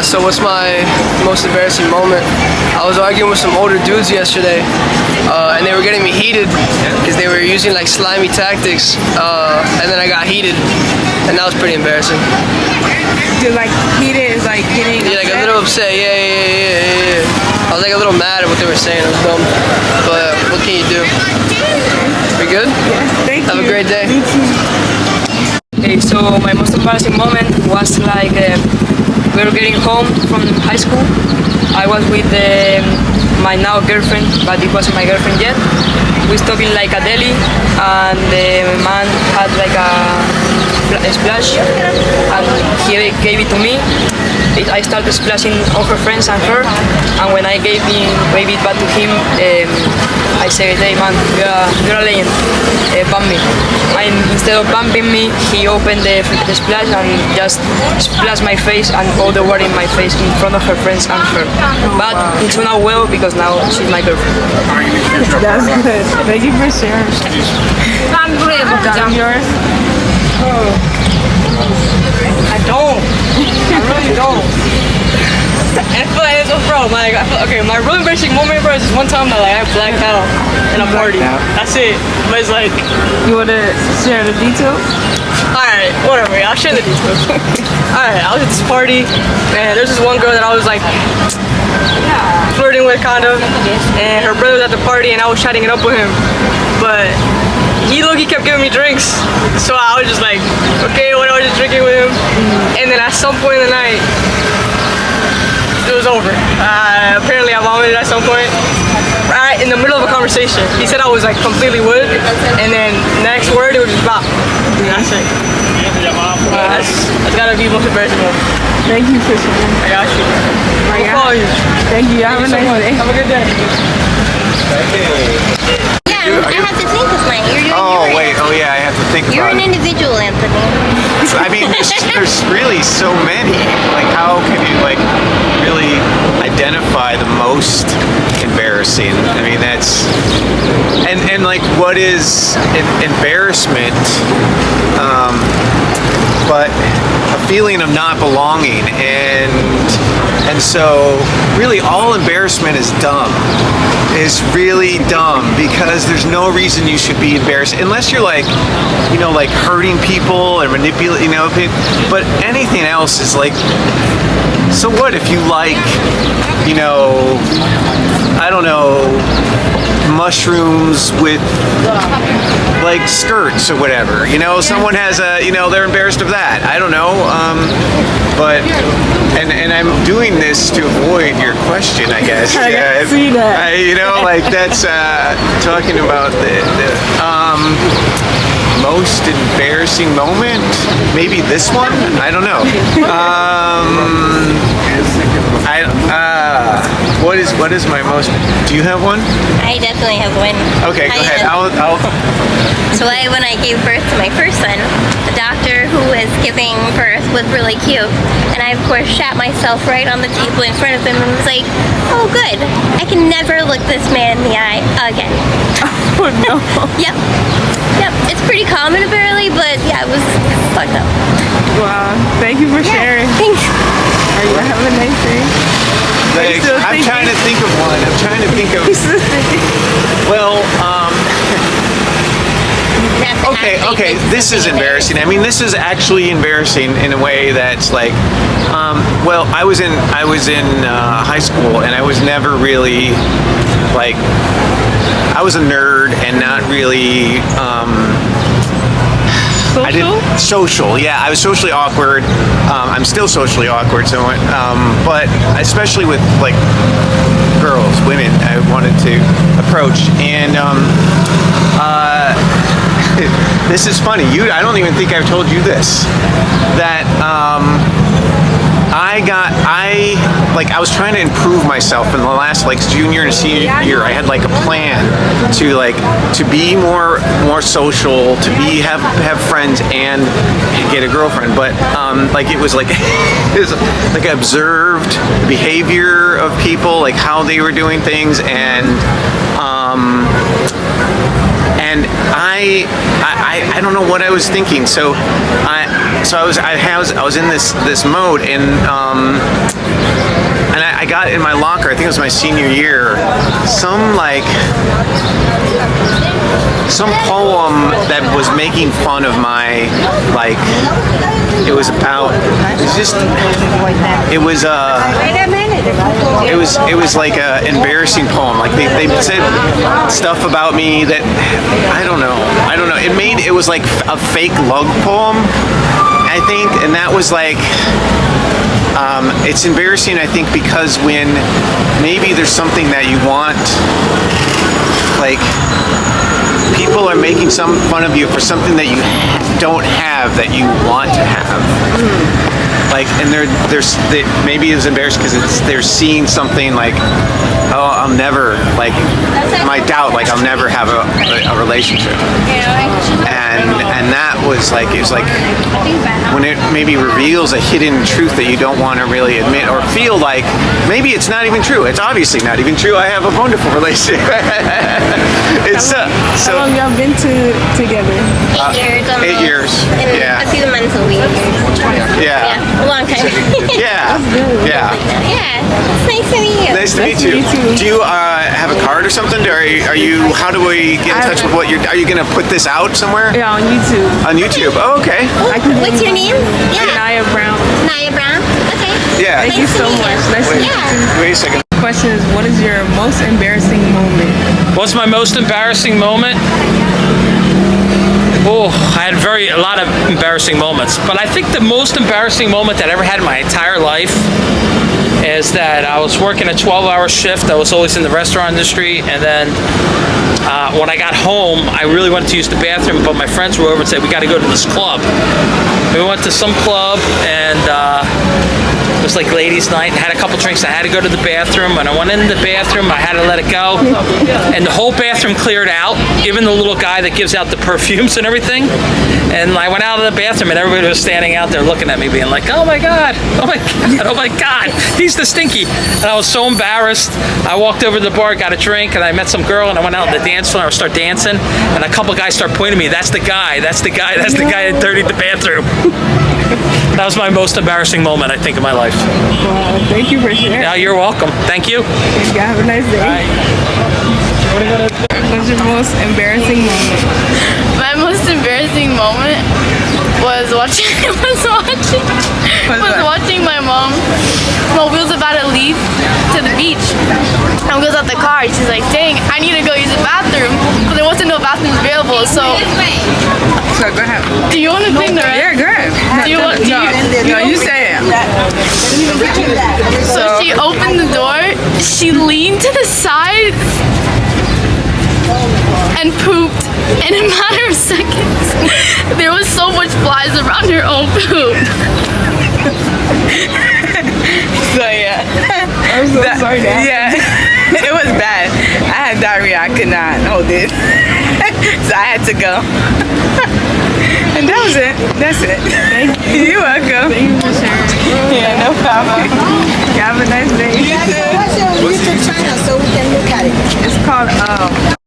So what's my most embarrassing moment? I was arguing with some older dudes yesterday, and they were getting me heated because they were using like slimy tactics, and then I got heated, and that was pretty embarrassing. Dude, like heated is like getting Yeah, like a little upset. Yeah. I was like a little mad at what they were saying. It was dumb, but what can you do? We good? Yeah, thank Have you. a great day. You too. Okay, so my most embarrassing moment was like we were getting home from high school. I was with my now girlfriend, but it wasn't my girlfriend yet. We stopped in like a deli, and the man had like a splash, and he gave it to me. I started splashing all her friends and her, and when I gave it back to him, I said, "Hey man, you're a legend. Bump me." And instead of bumping me, he opened the splash and just splashed my face and all the water in my face in front of her friends and her. But it turned out well because now she's my girlfriend. That's good. Thank you for sharing. I'm Yours? I don't. I really don't. And I feel like it's bro, like okay, my really embarrassing moment, bro, is this one time that like I blacked out in a party. That's it. But it's like, You want to share the details? alright, whatever, I'll share the details. Alright, I was at this party, and there's this one girl that I was like flirting with kind of, and her brother was at the party and I was chatting it up with him. But he kept giving me drinks, so I was just like, okay, what, I was just drinking with him. And then at some point in the night, it was over. Apparently I vomited at some point. Right in the middle of a conversation. He said I was like completely wood, and then next word it was just bop. And that's it. That's gotta be most embarrassing moment. Thank you for sharing. I got you. I'll follow you. Thank you. Have a nice day. Have a good day. Yeah, I have to think of mine. You're doing yours. Wait, I have to think You're about an it. individual, Anthony. I mean, there's really so many. Like, how can you like really identify the most embarrassing? I mean, that's and like, what is embarrassment? But a feeling of not belonging, and so really all embarrassment is dumb. Is really dumb because there's no reason you should be embarrassed unless you're like, like hurting people and manipulating, but anything else is like, so what if you like, I don't know, mushrooms with like skirts or whatever, someone has they're embarrassed of that. I don't know, but and I'm doing this to avoid your question, I guess. I see that. Like that's talking about the most embarrassing moment. Maybe this one. I don't know. What is my most? Do you have one? I definitely have one. Okay, go ahead. So when I gave birth to my first son, the doctor who was giving birth was really cute. And I, of course, shat myself right on the table in front of him and was like, oh, good. I can never look this man in the eye again. Oh, no. Yep. It's pretty common, apparently, but yeah, it was fucked up. Wow. Thank you for sharing. Thanks. Are you having a nice day? Thanks. still I'm thinking? trying to think of one. I'm trying to think of. Well, okay. This is embarrassing. I mean, this is actually embarrassing in a way that's like, well, I was in high school, and I was never really like, I was a nerd and not really. Social, yeah. I was socially awkward. I'm still socially awkward, so but especially with like girls, women, I wanted to approach, and this is funny. I don't even think I've told you this. That I was trying to improve myself in the last like junior and senior year. I had like a plan to be more social, to have friends and get a girlfriend. But it was like observed behavior of people, like how they were doing things, and I don't know what I was thinking. So I was in this mode, and I got in my locker. I think it was my senior year. Some poem that was making fun of my It was about. It was like a embarrassing poem. Like they said stuff about me that I don't know. It was like a fake love poem, I think, and that was like. It's embarrassing, I think, because when maybe there's something that you want, like people are making some fun of you for something that you don't have that you want to have. Like, and maybe it's embarrassing because they're seeing something like, oh, I'll never, like, my doubt, like, I'll never have a relationship. And that was like, it was like when it maybe reveals a hidden truth that you don't want to really admit or feel like maybe it's not even true. It's obviously not even true. I have a wonderful relationship. How long y'all been together? 8 years. 8 years. A few months a week. Yeah. A long time. Yeah. Yeah. Yeah. It's nice to meet you. Nice to meet you. Do you have a card or something? Are you? How do we get in touch with what you're? Are you gonna put this out somewhere? Yeah, on YouTube. On YouTube. Oh, okay. What's your name? Yeah. Naya Brown. Naya Brown. Okay. Yeah. Thank you so much. Nice to meet you. Wait a second. Question is, what is your most embarrassing moment? What's my most embarrassing moment? Oh, I had a lot of embarrassing moments, but I think the most embarrassing moment that I ever had in my entire life is that I was working a 12-hour shift. I was always in the restaurant industry, and then when I got home, I really wanted to use the bathroom, but my friends were over and said, we got to go to this club. We went to some club, and it was like ladies' night, and had a couple drinks. I had to go to the bathroom, and I went in the bathroom. I had to let it go, and the whole bathroom cleared out, even the little guy that gives out the perfumes and everything. And I went out of the bathroom, and everybody was standing out there looking at me, being like, "Oh my God, oh my God, oh my God, he's the stinky." And I was so embarrassed. I walked over to the bar, got a drink, and I met some girl, and I went out on the dance floor, and I started dancing, and a couple guys start pointing at me. That's the guy. That's the guy. That's the guy that dirtied the bathroom. That was my most embarrassing moment, I think, in my life. Wow, thank you for sharing. Yeah, you're welcome. Thank you. You have a nice day. What's your most embarrassing moment? My most embarrassing moment was watching my mom while we was about to leave to the beach. And we was at the car. She's like, "Dang, I need to go use the bathroom," but there wasn't no bathrooms available. So So go ahead. do you want to think the Yeah, rest? go ahead. No, You say it. So she opened the door. She leaned to the side and pooped. And in a matter of seconds, there was so much flies around her own poop. So yeah. I'm so sorry. Yeah. It was bad. I had diarrhea. I could not hold it. So I had to go. And that was it. That's it. Thank you. You're welcome. Thank you for sharing. Yeah, no problem. You have a nice day. YouTube channel so we can look at it. It's called